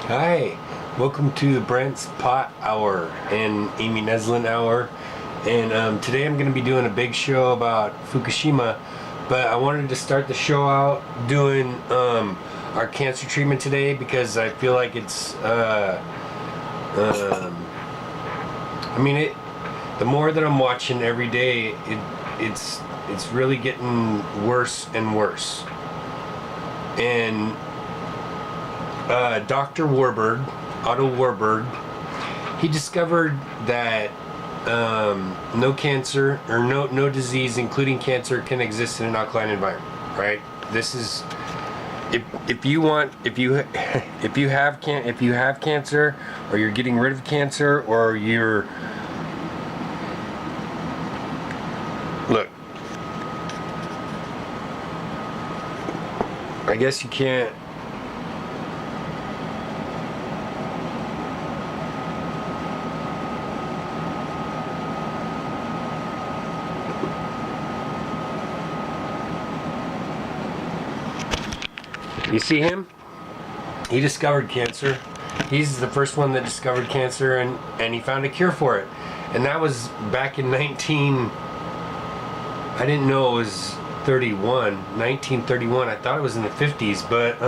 Hi, welcome to Brent's Pot Hour and Amy Neslin Hour. And today I'm going to be doing a big show about Fukushima, but I wanted to start the show out doing our cancer treatment today because I feel like it's, the more that I'm watching every day, it's really getting worse and worse. And Dr. Otto Warburg, he discovered that no cancer or no disease, including cancer, can exist in an alkaline environment. Right? This is if you have cancer, or you're getting rid of cancer, or you're look. I guess you can't. You see him? He discovered cancer. He's the first one that discovered cancer, and he found a cure for it. And that was back in I didn't know it was 1931. I thought it was in the 50s, but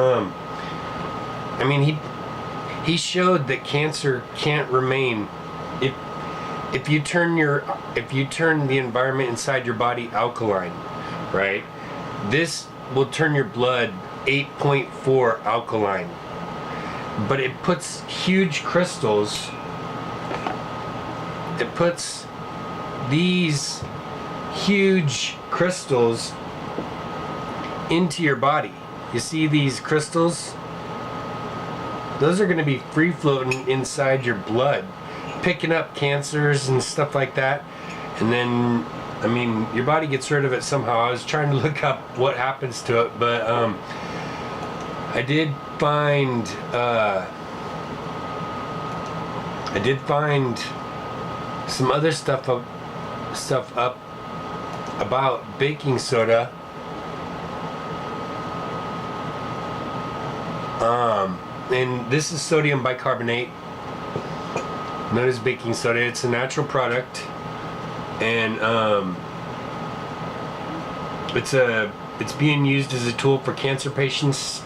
he showed that cancer can't remain if you turn the environment inside your body alkaline, right? This will turn your blood 8.4 alkaline, but it puts huge crystals. It puts these huge crystals into your body. You see these crystals? Those are going to be free floating inside your blood, picking up cancers and stuff like that. And then, your body gets rid of it somehow. I was trying to look up what happens to it, but I did find some other stuff up about baking soda. And this is sodium bicarbonate, known as baking soda. It's a natural product, and it's being used as a tool for cancer patients.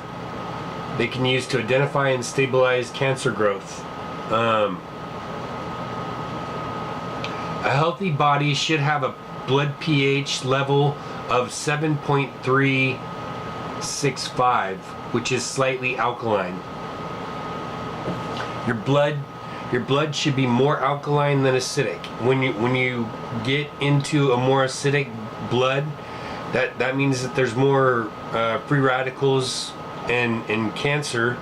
They can use to identify and stabilize cancer growth. A healthy body should have a blood pH level of 7.365, which is slightly alkaline. Your blood should be more alkaline than acidic. When you get into a more acidic blood, that means that there's more free radicals and cancer,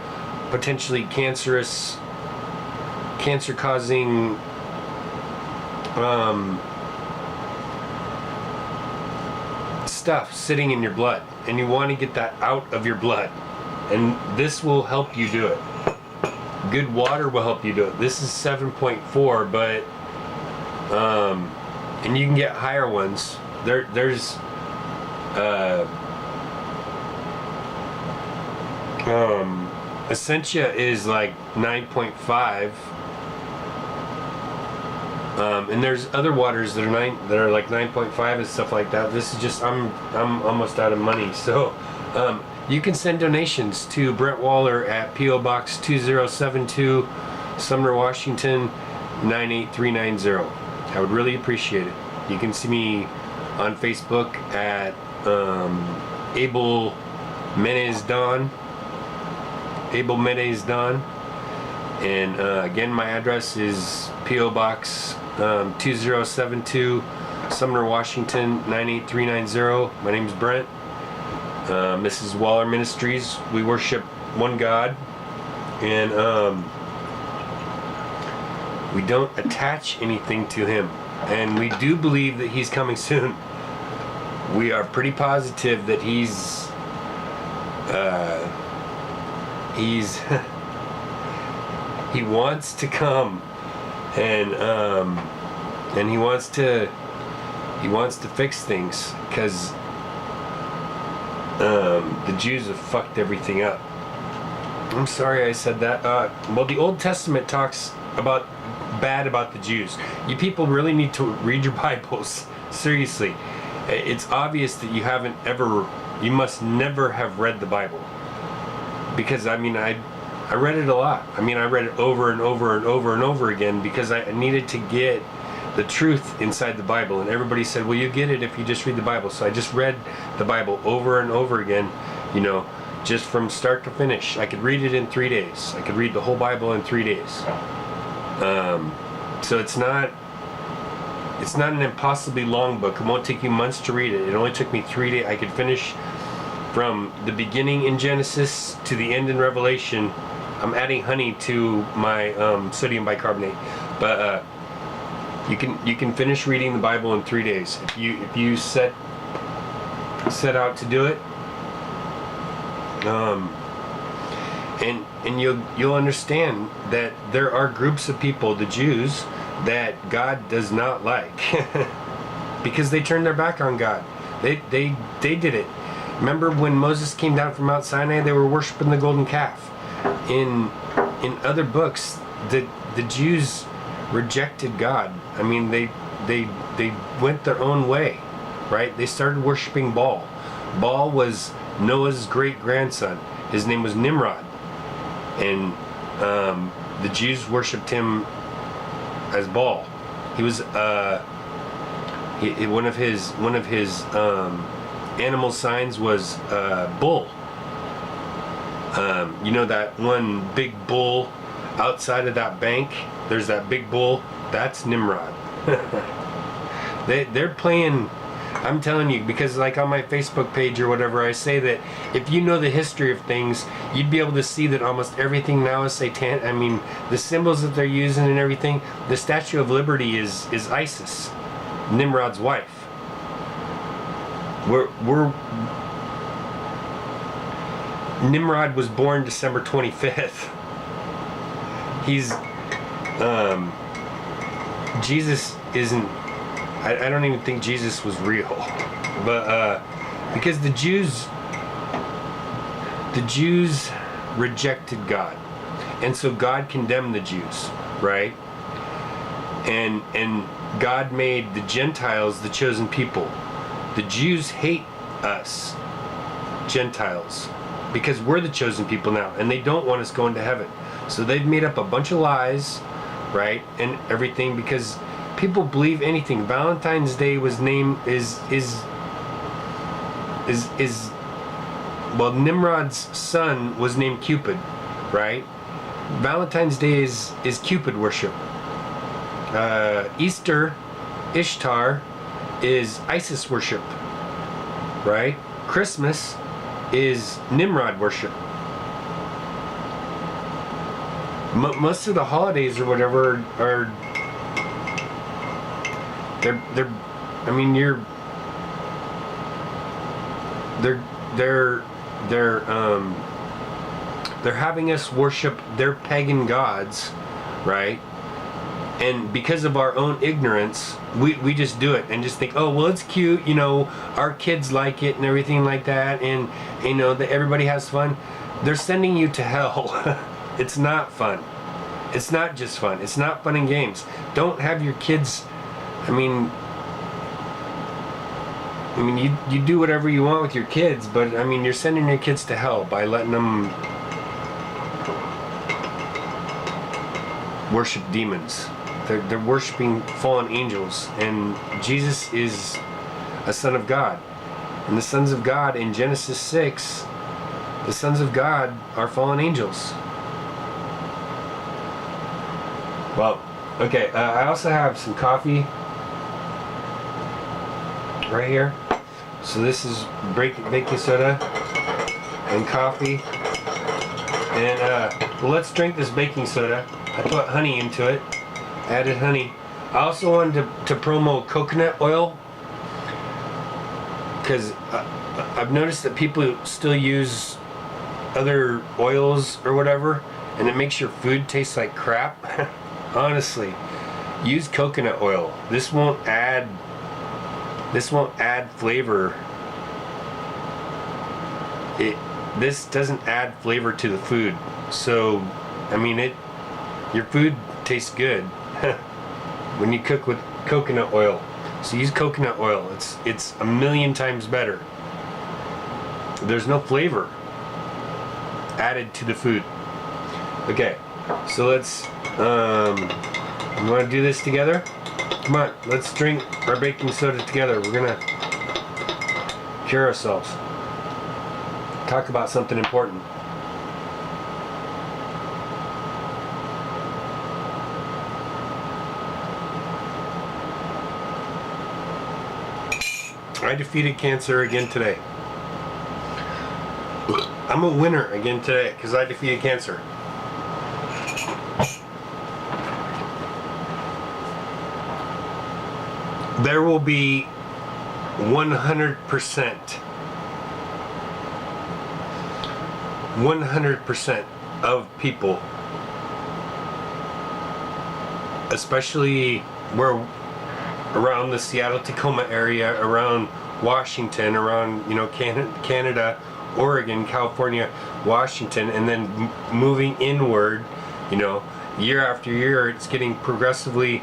potentially cancer-causing stuff sitting in your blood, and you want to get that out of your blood, and this will help you do it. Good water will help you do it. This is 7.4, but and you can get higher ones. There's Essentia is like 9.5, and there's other waters that are like 9.5 and stuff like that. This is just I'm almost out of money, so you can send donations to Brent Waller at P.O. Box 2072, Sumner, Washington 98390. I would really appreciate it. You can see me on Facebook at Abel Menez Don. And again, my address is P.O. Box 2072, Sumner, Washington 98390. My name is Brent. Mrs. Waller Ministries. We worship one God, and we don't attach anything to Him. And we do believe that He's coming soon. We are pretty positive that He's He wants to come, and He wants to fix things, because the Jews have fucked everything up. I'm sorry I said that. Well, the Old Testament talks bad about the Jews. You people really need to read your Bibles. Seriously. It's obvious that you must never have read the Bible. Because, I mean, I read it a lot. I mean, I read it over and over and over and over again because I needed to get the truth inside the Bible. And everybody said, well, you get it if you just read the Bible. So I just read the Bible over and over again, you know, just from start to finish. I could read it in 3 days. I could read the whole Bible in 3 days. So it's not an impossibly long book. It won't take you months to read it. It only took me 3 days. I could finish from the beginning in Genesis to the end in Revelation. I'm adding honey to my sodium bicarbonate, but you can finish reading the Bible in 3 days if you set out to do it. And you'll understand that there are groups of people, the Jews, that God does not like because they turned their back on God. They did it. Remember when Moses came down from Mount Sinai, they were worshiping the golden calf. In other books, the Jews rejected God. I mean, they went their own way, right? They started worshiping Baal. Baal was Noah's great grandson. His name was Nimrod, and the Jews worshipped him as Baal. He was one of his animal signs was bull. You know that one big bull outside of that bank? There's that big bull. That's Nimrod. They're playing. I'm telling you, because like on my Facebook page or whatever, I say that if you know the history of things, you'd be able to see that almost everything now is satanic. I mean, the symbols that they're using and everything. The Statue of Liberty is Isis, Nimrod's wife. Nimrod was born December 25th. He's Jesus isn't. I don't even think Jesus was real, but because the Jews rejected God, and so God condemned the Jews, right? And God made the Gentiles the chosen people. The Jews hate us, Gentiles, because we're the chosen people now, and they don't want us going to heaven. So they've made up a bunch of lies, right, and everything because people believe anything. Valentine's Day was named well, Nimrod's son was named Cupid, right? Valentine's Day is Cupid worship. Easter, Ishtar, is Isis worship, right? Christmas is Nimrod worship. Most of the holidays or whatever are they're I mean they're having us worship their pagan gods, right? And because of our own ignorance, we just do it and just think, oh well, it's cute, you know, our kids like it and everything like that, and you know that everybody has fun. They're sending you to hell. It's not fun. It's not just fun. It's not fun and games. Don't have your kids. I mean, you do whatever you want with your kids, but I mean, you're sending your kids to hell by letting them worship demons. They're worshiping fallen angels, and Jesus is a son of God. And the sons of God in Genesis 6, the sons of God are fallen angels. Well, okay, I also have some coffee right here. So this is baking soda and coffee. And well, let's drink this baking soda. I put honey into it. Added honey. I also wanted to promo coconut oil, because I've noticed that people still use other oils or whatever, and it makes your food taste like crap. Honestly, use coconut oil. This won't add flavor. this doesn't add flavor to the food. So, I mean, your food tastes good when you cook with coconut oil. So use coconut oil. It's a million times better. There's no flavor added to the food. Okay, so let's you want to do this together? Come on, let's drink our baking soda together. We're gonna cure ourselves. Talk about something important. I defeated cancer again today. I'm a winner again today because I defeated cancer. There will be 100% of people, especially where around the Seattle-Tacoma area, around Washington, around Canada, Oregon, California, Washington, and then moving inward, year after year, it's getting progressively,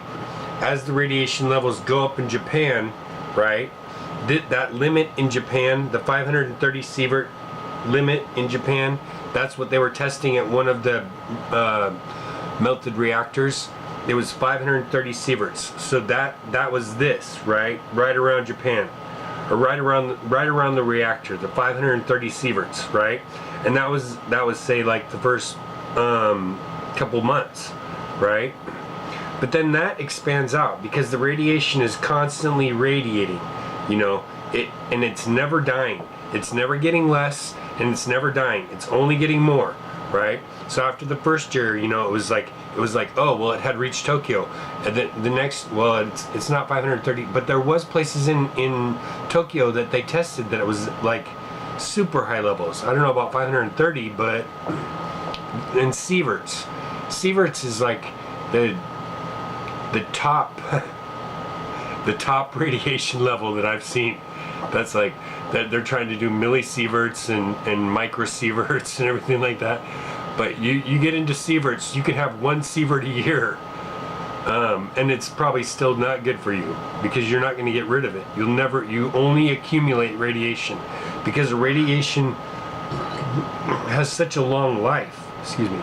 as the radiation levels go up in Japan, right? That limit in Japan, the 530 sievert limit in Japan, that's what they were testing at one of the melted reactors. It was 530 sieverts. So that was this, right around Japan, or right around the reactor, the 530 sieverts, right? And that was say like the first couple months, right? But then that expands out because the radiation is constantly radiating, and it's never dying. It's never getting less, and it's never dying. It's only getting more, right? So after the first year, it was like, oh, well, it had reached Tokyo. And the next, well, it's not 530, but there was places in Tokyo that they tested that it was like super high levels. I don't know about 530, but in sieverts. Sieverts is like the top the top radiation level that I've seen. That's like that they're trying to do millisieverts and microsieverts and everything like that. But you get into sieverts, you can have 1 sievert a year, and it's probably still not good for you because you're not going to get rid of it. You only accumulate radiation because the radiation has such a long life. Excuse me.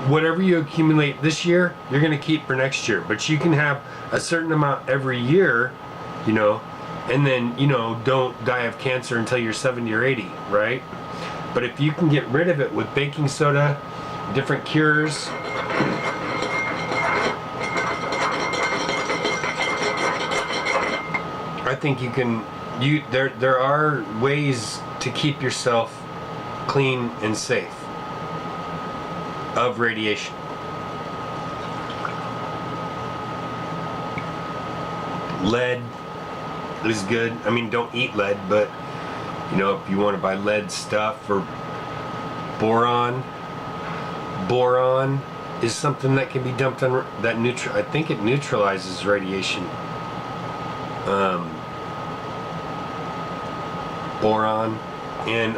Whatever you accumulate this year, you're going to keep for next year. But you can have a certain amount every year, and then, don't die of cancer until you're 70 or 80, right? But if you can get rid of it with baking soda, different cures, I think you can, there are ways to keep yourself clean and safe of radiation. Lead is good. I mean, don't eat lead, but if you want to buy lead stuff, or boron is something that can be dumped on that I think it neutralizes radiation. Boron and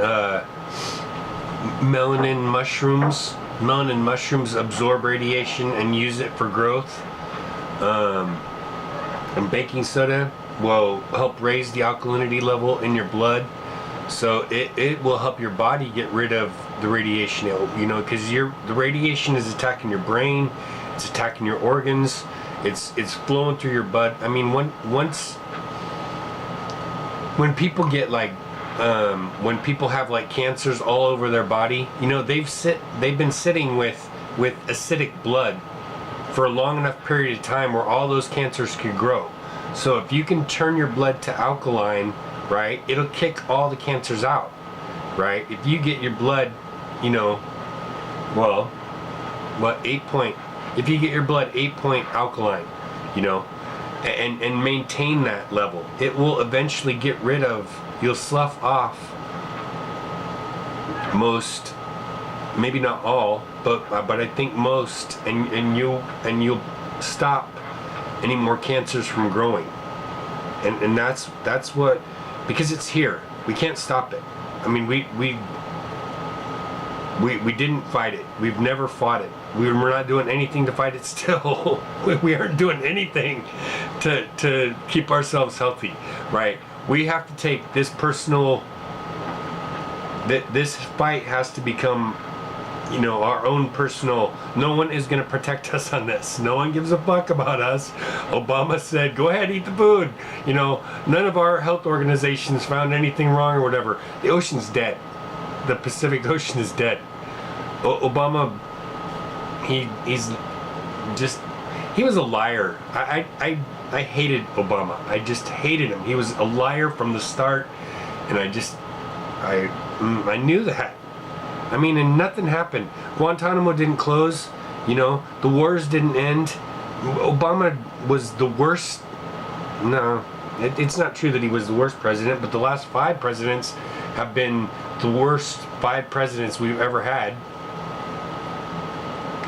melanin mushrooms. Melanin mushrooms absorb radiation and use it for growth. And baking soda will help raise the alkalinity level in your blood. So it will help your body get rid of the radiation, because the radiation is attacking your brain, it's attacking your organs, it's flowing through your blood. I mean, when people get when people have like cancers all over their body, they've been sitting with acidic blood for a long enough period of time where all those cancers could grow. So if you can turn your blood to alkaline, right, it'll kick all the cancers out, right? If you get your blood, if you get your blood 8-point alkaline, and maintain that level, it will eventually get rid of, you'll slough off most, maybe not all, but I think most, and you'll stop any more cancers from growing. And that's what, because it's here. We can't stop it. I mean, we didn't fight it. We've never fought it. We're not doing anything to fight it still. We aren't doing anything to keep ourselves healthy, right? We have to take this personal, this fight has to become, you know, our own personal. No one is going to protect us on this. No one gives a fuck about us. Obama said, go ahead, eat the food. You know, none of our health organizations found anything wrong or whatever. The ocean's dead. The Pacific Ocean is dead. Obama, he's just, he was a liar. I hated Obama. I just hated him. He was a liar from the start, and I knew that. I mean, and nothing happened. Guantanamo didn't close. You know, the wars didn't end. Obama was the worst. No, it's not true that he was the worst president, but the last 5 presidents have been the worst 5 presidents we've ever had.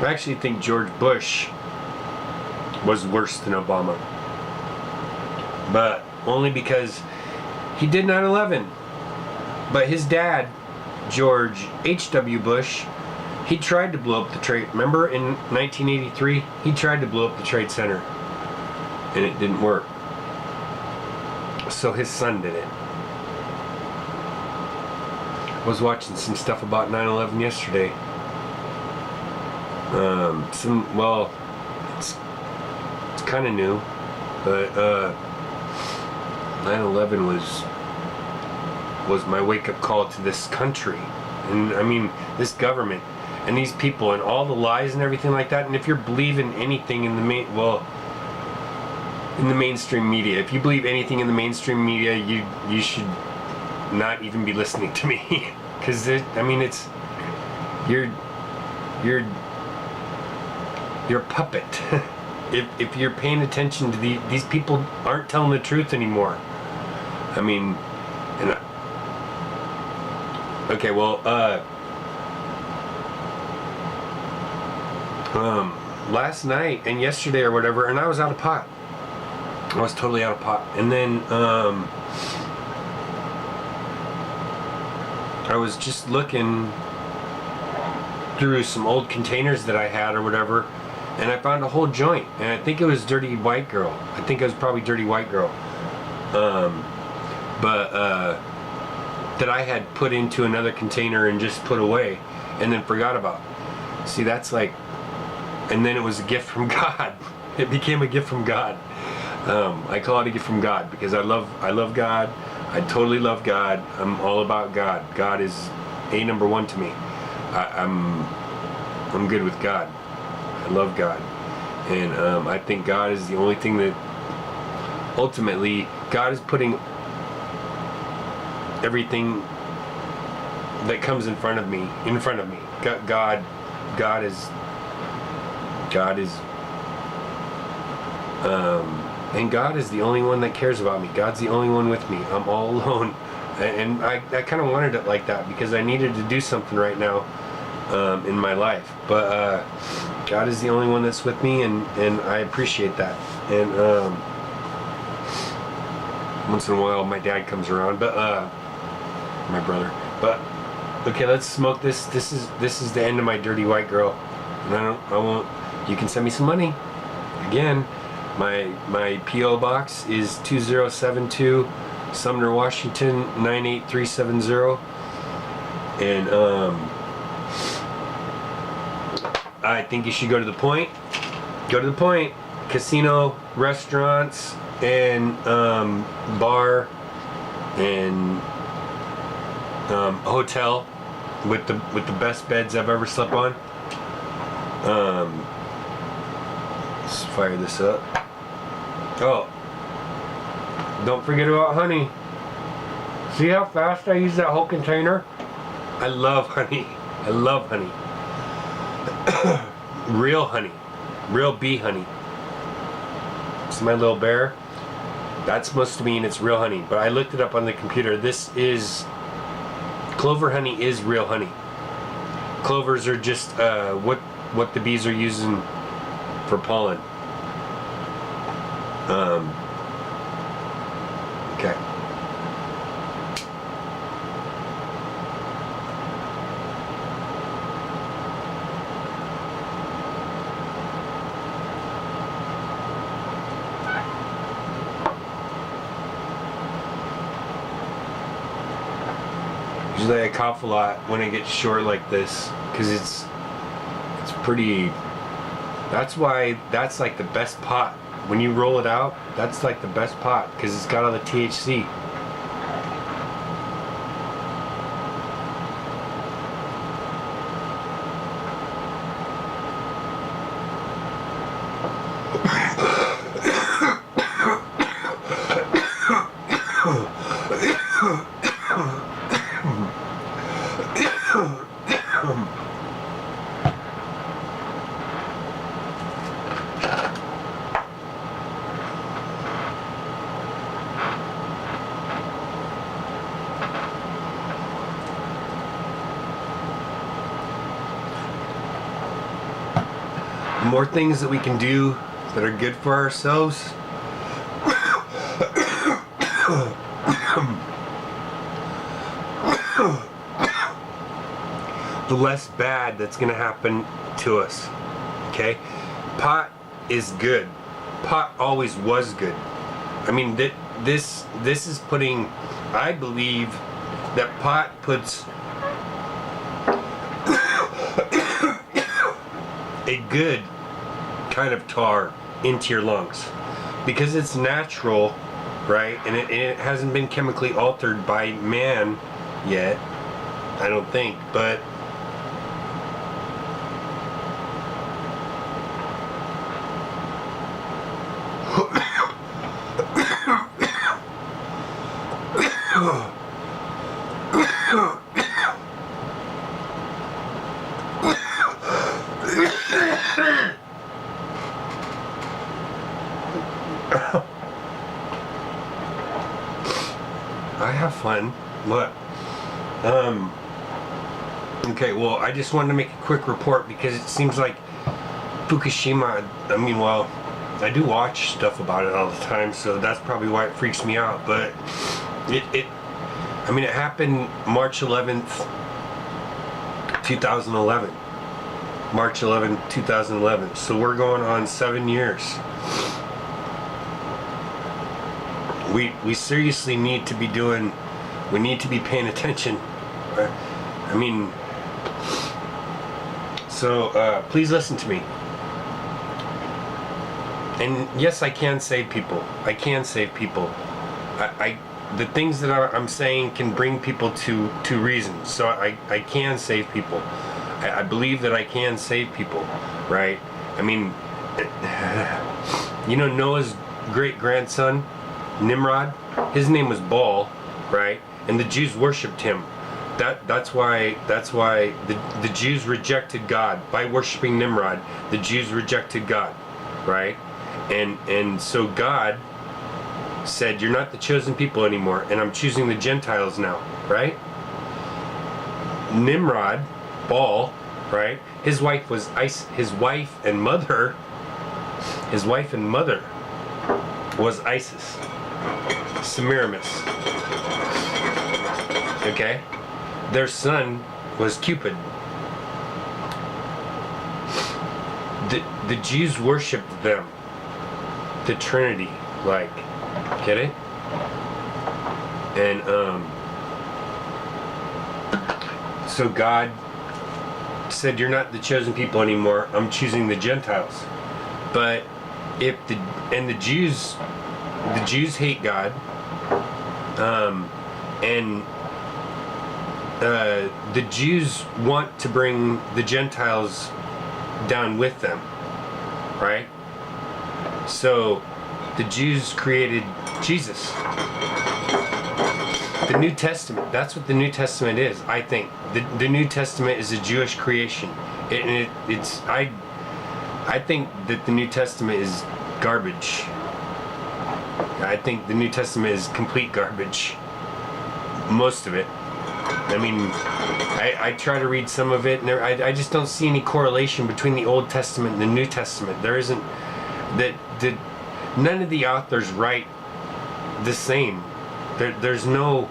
I actually think George Bush was worse than Obama. But only because he did 9/11. But his dad, George H.W. Bush, he tried to blow up the trade. Remember in 1983? He tried to blow up the Trade Center. And it didn't work. So his son did it. I was watching some stuff about 9/11 yesterday. Well, it's kind of new, but 9/11 was my wake-up call to this country, and I mean this government and these people and all the lies and everything like that. And if you're believing anything in the mainstream media, if you believe anything in the mainstream media, you should not even be listening to me, because I mean it's you're a puppet. if you're paying attention to these people aren't telling the truth anymore. I mean, and okay, well, last night and yesterday or whatever, and I was out of pot. I was totally out of pot, and then I was just looking through some old containers that I had or whatever, and I found a whole joint, and I think it was Dirty White Girl. I think it was probably Dirty White Girl. That I had put into another container and just put away and then forgot about. See, that's like, and then it was a gift from God. It became a gift from God. I call it a gift from God because I love God. I totally love God. I'm all about God. God is number 1 to me. I'm good with God. I love God, and I think God is the only thing that ultimately God is putting everything that comes in front of me. God is and God is the only one that cares about me. God's the only one with me. I'm all alone, and I kind of wanted it like that because I needed to do something right now in my life, but God is the only one that's with me, and I appreciate that. And once in a while my dad comes around, but my brother. But okay, let's smoke this. This is the end of my Dirty White Girl, and I won't. You can send me some money. Again, my P.O. box is 2072 Sumner, Washington 98370, and I think you should go to the point. Go to the point. Casino, restaurants, and bar, and hotel with the best beds I've ever slept on. Let's fire this up. Oh, don't forget about honey. See how fast I use that whole container? I love honey. I love honey. Real honey. Real bee honey. See my little bear? That's supposed to mean it's real honey, but I looked it up on the computer. This is clover honey is real honey. Clovers are just what the bees are using for pollen. Okay. Usually I cough a lot when it gets short like this, because it's pretty. That's why that's like the best pot. When you roll it out, that's like the best pot, because it's got all the THC. More things that we can do that are good for ourselves. The less bad that's going to happen to us. Okay? Pot is good. Pot always was good. I mean, this is putting, I believe that pot puts a good kind of tar into your lungs, because it's natural, right? And it hasn't been chemically altered by man yet, I don't think, but I have fun. What? Okay, well, I just wanted to make a quick report, because it seems like Fukushima, I mean, well, I do watch stuff about it all the time, so that's probably why it freaks me out, but it happened March 11th, 2011. March 11th, 2011. So we're going on 7 years. We seriously need to be paying attention. I mean, so please listen to me. And yes, I can save people. I can save people. The things that I'm saying can bring people to reason. So I can save people. I believe that I can save people, right? I mean, you know, Noah's great-grandson, Nimrod, his name was Baal, right? And the Jews worshipped him. That's why the Jews rejected God. By worshiping Nimrod, the Jews rejected God, right? And so God said, you're not the chosen people anymore, and I'm choosing the Gentiles now, right? Nimrod, Baal, right? His wife was his wife and mother was Isis, Semiramis. Okay? Their son was Cupid. The Jews worshipped them. The Trinity, like, get it? And so God said, you're not the chosen people anymore, I'm choosing the Gentiles. But if the Jews hate God, and the Jews want to bring the Gentiles down with them, right? So the Jews created Jesus. The New Testament, that's what the New Testament is, I think. The New Testament is a Jewish creation. I think that the New Testament is garbage. I think the New Testament is complete garbage. Most of it. I mean, I try to read some of it, and I just don't see any correlation between the Old Testament and the New Testament. There isn't. None of the authors write the same. There's no.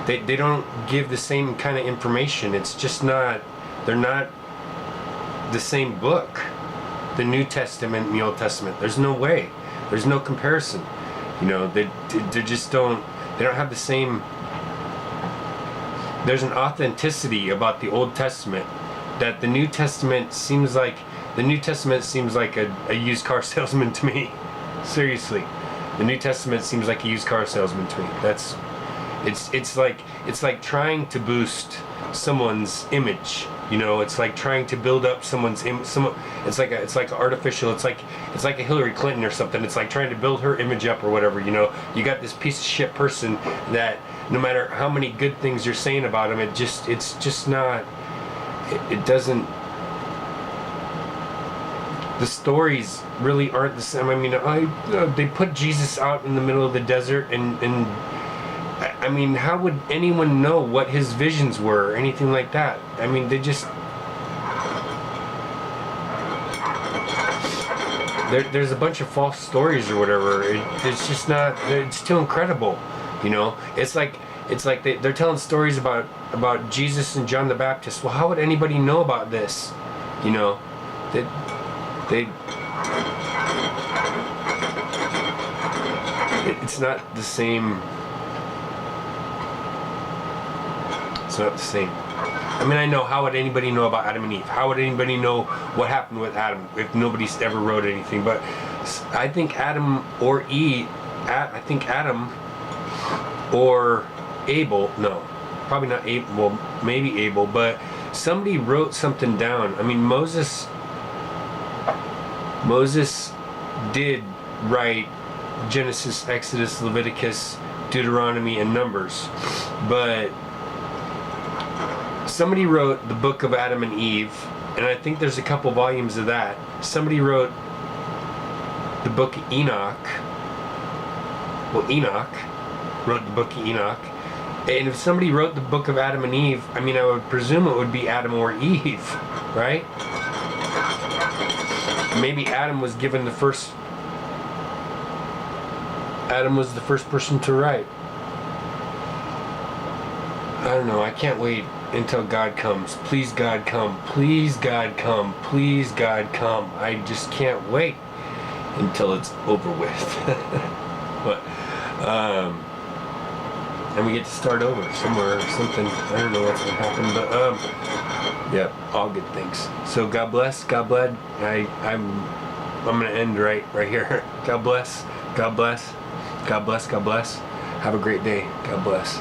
They don't give the same kind of information. It's just not. They're not the same book. The New Testament and the Old Testament. There's no way. There's no comparison. You know, they just don't. They don't have the same. there's an authenticity about the Old Testament that the New Testament seems like a used car salesman to me. Seriously, the New Testament seems like a used car salesman to me. It's like trying to boost someone's image. You know, it's like trying to build up someone's it's like artificial. It's like a Hillary Clinton or something. It's like trying to build her image up or whatever. You know, you got this piece of shit person that no matter how many good things you're saying about him, it's just not. It doesn't. The stories really aren't the same. I mean, they put Jesus out in the middle of the desert, and I mean, how would anyone know what his visions were or anything like that? I mean, they just... There's a bunch of false stories or whatever. It's just not... It's too incredible, you know? It's like they're telling stories about Jesus and John the Baptist. Well, how would anybody know about this? You know? It's not the same... It's not the same. I mean, I know, how would anybody know about Adam and Eve? How would anybody know what happened with Adam if nobody's ever wrote anything? But I think Adam or Abel, no, probably not Abel, well, maybe Abel, but somebody wrote something down. I mean, Moses did write Genesis, Exodus, Leviticus, Deuteronomy, and Numbers, but somebody wrote the book of Adam and Eve, and I think there's a couple volumes of that. Somebody wrote the book of Enoch. Well, Enoch wrote the book of Enoch. And if somebody wrote the book of Adam and Eve, I mean, I would presume it would be Adam or Eve, right? Maybe Adam was given the first... Adam was the first person to write. I don't know, I can't wait until God comes. Please, God, come. Please, God, come. Please, God, come. I just can't wait until it's over with. But, and we get to start over somewhere or something. I don't know what's going to happen, but, yeah, all good things. So, God bless, God bless. I'm going to end right here. God bless, God bless, God bless, God bless. Have a great day. God bless.